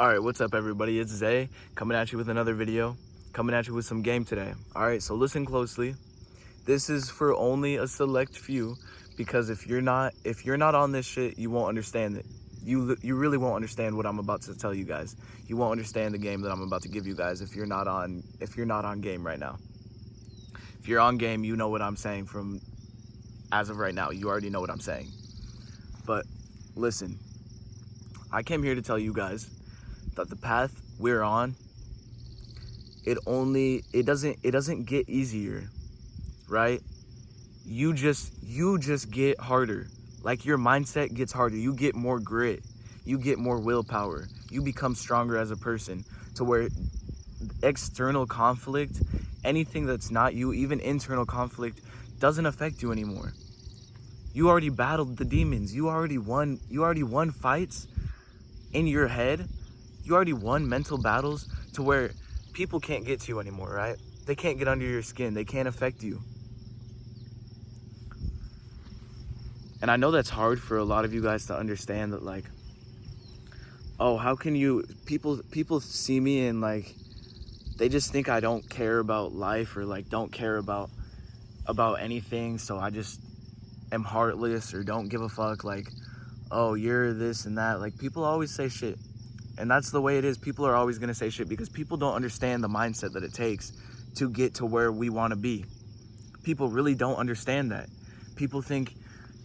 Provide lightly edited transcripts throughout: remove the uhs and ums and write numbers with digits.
Alright, what's up everybody? It's Zay coming at you with another video, coming at you with some game today. Alright, so listen closely. This is for only a select few, because if you're not on this shit, you won't understand it. You really won't understand what I'm about to tell you guys. You won't understand the game that I'm about to give you guys if you're not on game right now. If you're on game, you know what I'm saying from as of right now. You already know what I'm saying. But listen, I came here to tell you guys that the path we're on, it doesn't get easier, right? You just get harder. Like, your mindset gets harder. You get more grit. You get more willpower. You become stronger as a person, to where external conflict, anything that's not you, even internal conflict, doesn't affect you anymore. You already battled the demons. You already won fights in your head. You already won mental battles to where people can't get to you anymore, right? They can't get under your skin. They can't affect you. And I know that's hard for a lot of you guys to understand, that like, oh, how can you, people see me and like, they just think I don't care about life, or like don't care about anything, so I just am heartless or don't give a fuck, like, oh, you're this and that. Like, people always say shit. And that's the way it is. People are always going to say shit because people don't understand the mindset that it takes to get to where we want to be. People really don't understand that. People think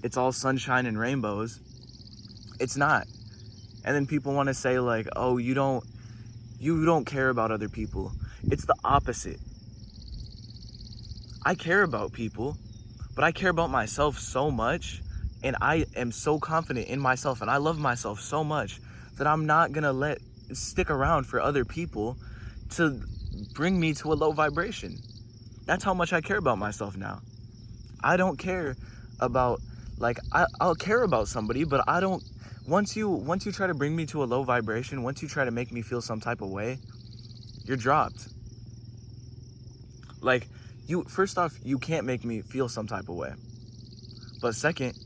it's all sunshine and rainbows. It's not. And then people want to say like, oh, you don't care about other people. It's the opposite. I care about people, but I care about myself so much, and I am so confident in myself, and I love myself so much that I'm not gonna stick around for other people to bring me to a low vibration. That's how much I care about myself now. I don't care about, like, I'll care about somebody, but I don't, once you try to bring me to a low vibration, once you try to make me feel some type of way, you're dropped. Like, first off, you can't make me feel some type of way. But second,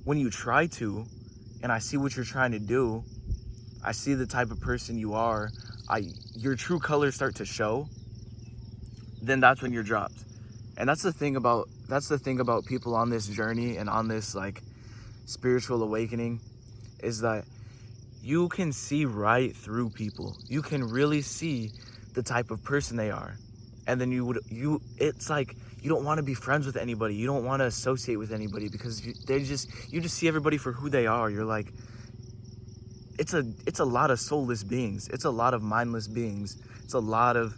when you try to, and I see what you're trying to do, I see the type of person you are, your true colors start to show, then that's when you're dropped. And that's the thing about people on this journey and on this like spiritual awakening, is that you can see right through people. You can really see the type of person they are. And then it's like, you don't want to be friends with anybody. You don't want to associate with anybody, because you just see everybody for who they are. You're like, it's a lot of soulless beings. It's a lot of mindless beings. It's a lot of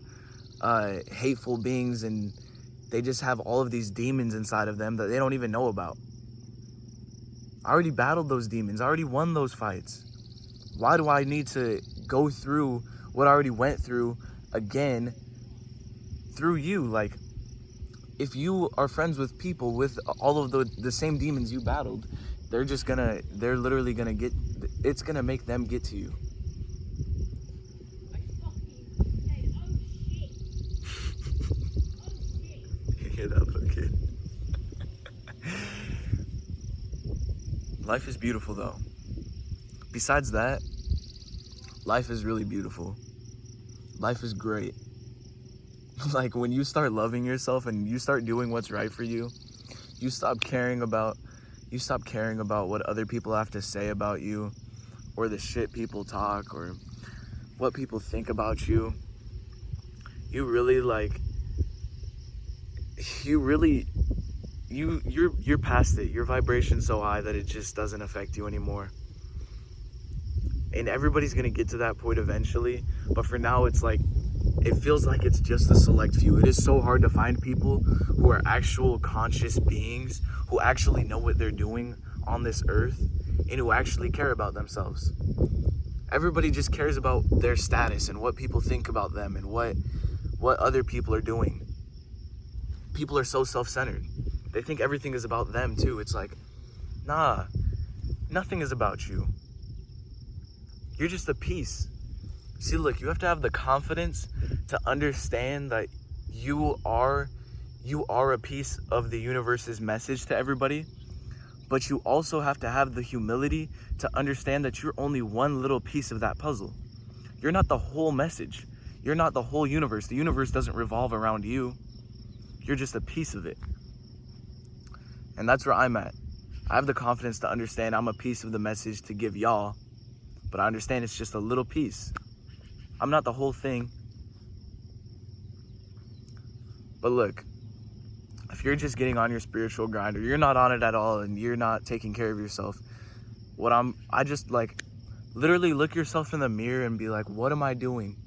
hateful beings, and they just have all of these demons inside of them that they don't even know about. I already battled those demons. I already won those fights. Why do I need to go through what I already went through again through you? Like, if you are friends with people with all of the same demons you battled, they're literally gonna it's gonna make them get to you. You hear that little kid? Life is beautiful though. Besides that, life is really beautiful. Life is great. Like, when you start loving yourself and you start doing what's right for you, you stop caring about what other people have to say about you, or the shit people talk, or what people think about you. You really you're past it. Your vibration's so high that it just doesn't affect you anymore. And everybody's gonna get to that point eventually, but for now it's like, it feels like it's just a select few. It is so hard to find people who are actual conscious beings, who actually know what they're doing on this earth, and who actually care about themselves. Everybody just cares about their status and what people think about them and what other people are doing. People are so self-centered. They think everything is about them too. It's like, nah, nothing is about you. You're just a piece. See, look, you have to have the confidence to understand that you are a piece of the universe's message to everybody, but you also have to have the humility to understand that you're only one little piece of that puzzle. You're not the whole message. You're not the whole universe. The universe doesn't revolve around you. You're just a piece of it. And that's where I'm at. I have the confidence to understand I'm a piece of the message to give y'all, but I understand it's just a little piece. I'm not the whole thing. But look, if you're just getting on your spiritual grind, or you're not on it at all and you're not taking care of yourself, I just like literally look yourself in the mirror and be like, what am I doing?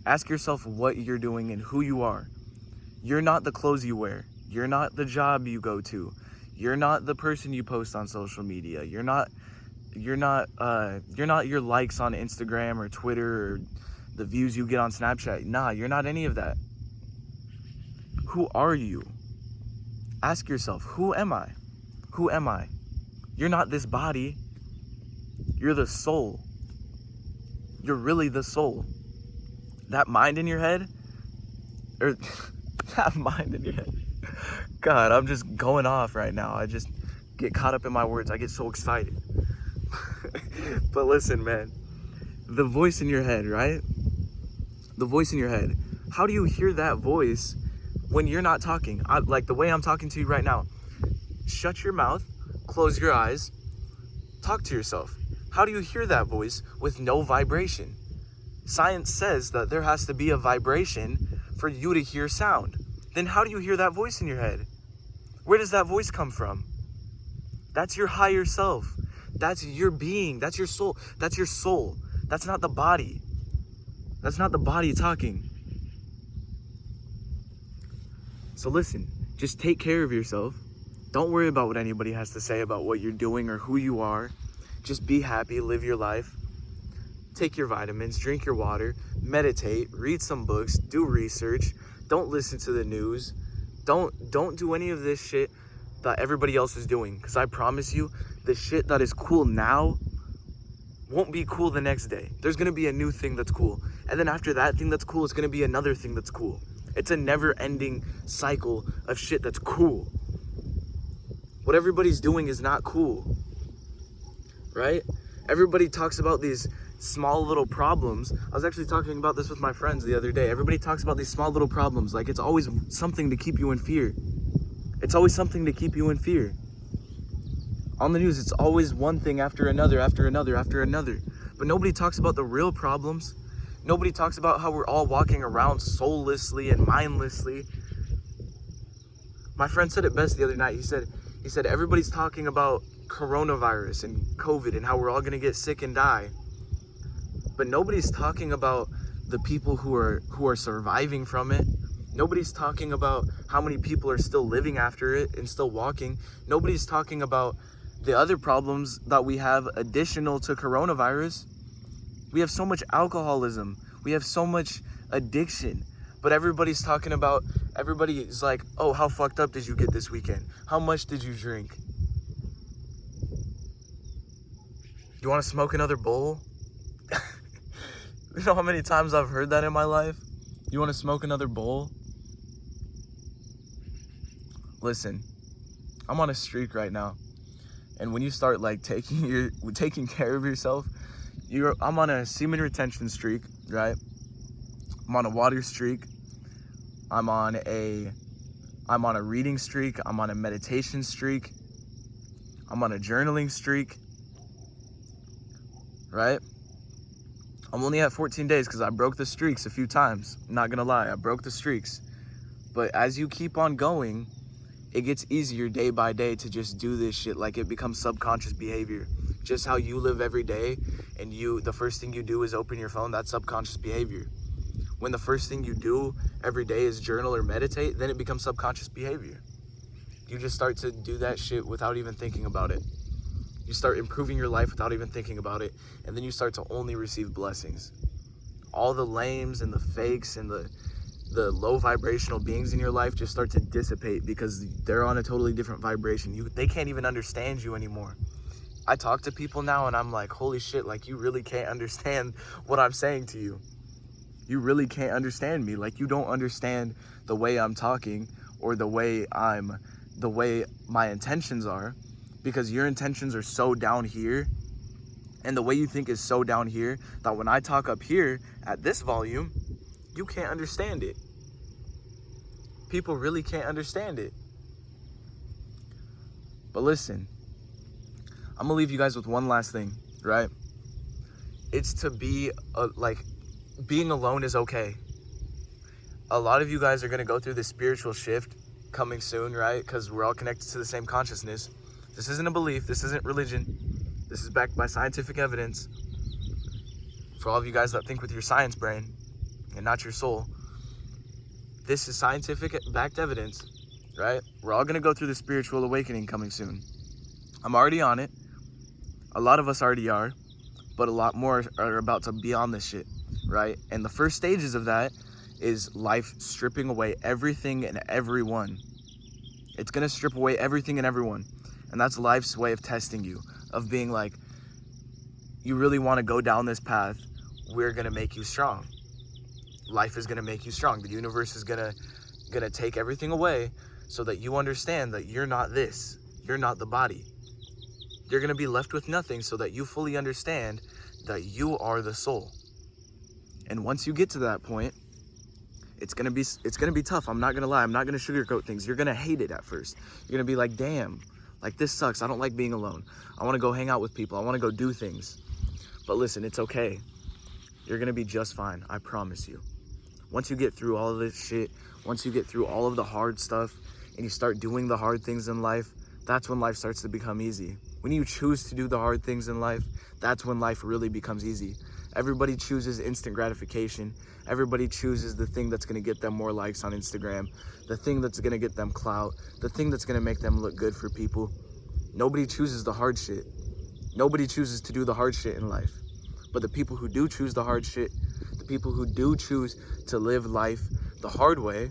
Ask yourself what you're doing and who you are. You're not the clothes you wear. You're not the job you go to. You're not the person you post on social media. You're not your likes on Instagram or Twitter or the views you get on Snapchat. Nah, you're not any of that. Who are you? Ask yourself, who am I? Who am I? You're not this body. You're the soul. You're really the soul. That mind in your head, or that mind in your head. God, I'm just going off right now. I just get caught up in my words. I get so excited. But listen, man, the voice in your head, right? The voice in your head. How do you hear that voice when you're not talking? Like the way I'm talking to you right now. Shut your mouth, close your eyes, talk to yourself. How do you hear that voice with no vibration? Science says that there has to be a vibration for you to hear sound. Then how do you hear that voice in your head? Where does that voice come from? That's your higher self. That's your being. That's your soul. That's your soul. That's not the body. That's not the body talking. So listen, just take care of yourself. Don't worry about what anybody has to say about what you're doing or who you are. Just be happy, live your life. Take your vitamins, drink your water, meditate, read some books, do research. Don't listen to the news. Don't do any of this shit that everybody else is doing. Because I promise you, the shit that is cool now won't be cool the next day. There's going to be a new thing that's cool. And then after that thing that's cool, it's going to be another thing that's cool. It's a never-ending cycle of shit that's cool. What everybody's doing is not cool. Right? Everybody talks about these small little problems. I was actually talking about this with my friends the other day. Everybody talks about these small little problems like it's always something to keep you in fear. It's always something to keep you in fear. On the news, it's always one thing after another, after another, after another. But nobody talks about the real problems. Nobody talks about how we're all walking around soullessly and mindlessly. My friend said it best the other night. He said everybody's talking about coronavirus and COVID and how we're all going to get sick and die. But nobody's talking about the people who are surviving from it. Nobody's talking about how many people are still living after it and still walking. Nobody's talking about the other problems that we have additional to coronavirus. We have so much alcoholism. We have so much addiction. But everybody's like, oh, how fucked up did you get this weekend? How much did you drink? You want to smoke another bowl? You know how many times I've heard that in my life? You want to smoke another bowl? Listen, I'm on a streak right now. And when you start like taking care of yourself, I'm on a semen retention streak, right? I'm on a water streak. I'm on a reading streak. I'm on a meditation streak. I'm on a journaling streak, right? I'm only at 14 days because I broke the streaks a few times. I'm not gonna lie, I broke the streaks. But as you keep on going, it gets easier day by day to just do this shit. Like it becomes subconscious behavior. Just how you live every day and the first thing you do is open your phone, that's subconscious behavior. When the first thing you do every day is journal or meditate, then it becomes subconscious behavior. You just start to do that shit without even thinking about it. You start improving your life without even thinking about it, and then you start to only receive blessings. All the lames and the fakes and the low vibrational beings in your life just start to dissipate because they're on a totally different vibration. They can't even understand you anymore. I talk to people now and I'm like, holy shit, like you really can't understand what I'm saying to you. You really can't understand me. Like you don't understand the way I'm talking or the way my intentions are, because your intentions are so down here And the way you think is so down here that when I talk up here at this volume, you can't understand it. People really can't understand it. But listen, I'm gonna leave you guys with one last thing, right? It's to be, being alone is okay. A lot of you guys are gonna go through this spiritual shift coming soon, right? Because we're all connected to the same consciousness. This isn't a belief, this isn't religion. This is backed by scientific evidence. For all of you guys that think with your science brain and not your soul, this is scientific backed evidence, right? We're all gonna go through the spiritual awakening coming soon. I'm already on it. A lot of us already are, but a lot more are about to be on this shit, right? And the first stages of that is life stripping away everything and everyone. It's gonna strip away everything and everyone. And that's life's way of testing you, of being like, you really wanna go down this path, we're gonna make you strong. Life is gonna make you strong. The universe is gonna take everything away so that you understand that you're not this, you're not the body. You're gonna be left with nothing so that you fully understand that you are the soul. And once you get to that point, it's gonna be tough. I'm not gonna lie. I'm not gonna sugarcoat things. You're gonna hate it at first. You're gonna be like, damn, like this sucks. I don't like being alone. I wanna go hang out with people. I wanna go do things. But listen, it's okay. You're gonna be just fine. I promise you. Once you get through all of this shit, once you get through all of the hard stuff and you start doing the hard things in life, that's when life starts to become easy. When you choose to do the hard things in life, that's when life really becomes easy. Everybody chooses instant gratification. Everybody chooses the thing that's gonna get them more likes on Instagram, the thing that's gonna get them clout, the thing that's gonna make them look good for people. Nobody chooses the hard shit. Nobody chooses to do the hard shit in life. But the people who do choose the hard shit, the people who do choose to live life the hard way,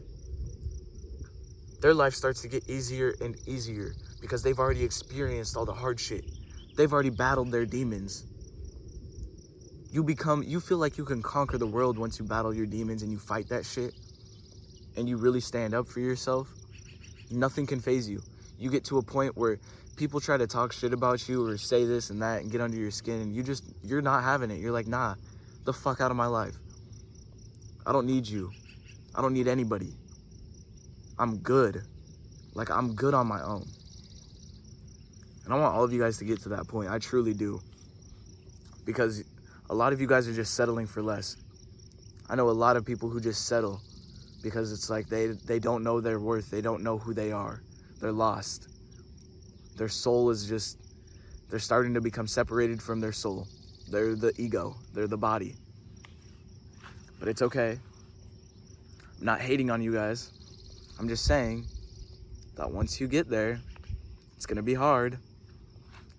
their life starts to get easier and easier because they've already experienced all the hard shit. They've already battled their demons. You feel like you can conquer the world once you battle your demons and you fight that shit and you really stand up for yourself. Nothing can faze you. You get to a point where people try to talk shit about you or say this and that and get under your skin and you're not having it. You're like, nah, the fuck out of my life. I don't need you. I don't need anybody. I'm good. Like, I'm good on my own. And I want all of you guys to get to that point. I truly do. Because a lot of you guys are just settling for less. I know a lot of people who just settle because it's like they don't know their worth. They don't know who they are. They're lost. Their soul is just, they're starting to become separated from their soul. They're the ego. They're the body. But it's okay. I'm not hating on you guys. I'm just saying that once you get there, it's gonna be hard.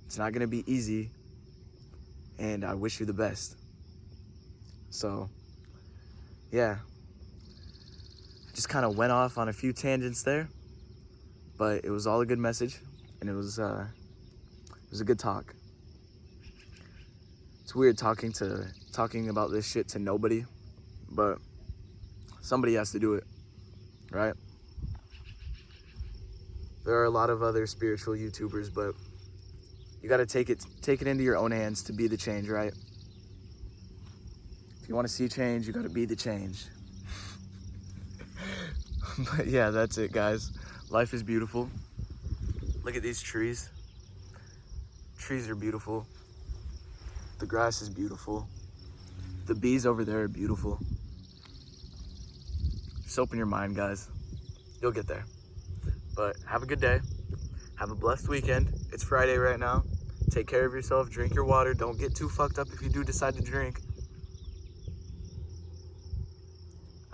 It's not gonna be easy. And I wish you the best. So, yeah. I just kind of went off on a few tangents there. But it was all a good message. And it was a good talk. It's weird talking about this shit to nobody. But somebody has to do it. Right? There are a lot of other spiritual YouTubers, but you got to take it into your own hands to be the change, right? If you want to see change, you got to be the change. But yeah, that's it, guys. Life is beautiful. Look at these trees. Trees are beautiful. The grass is beautiful. The bees over there are beautiful. Just open your mind, guys. You'll get there. But have a good day. Have a blessed weekend. It's Friday right now. Take care of yourself. Drink your water. Don't get too fucked up if you do decide to drink.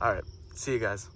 All right. See you guys.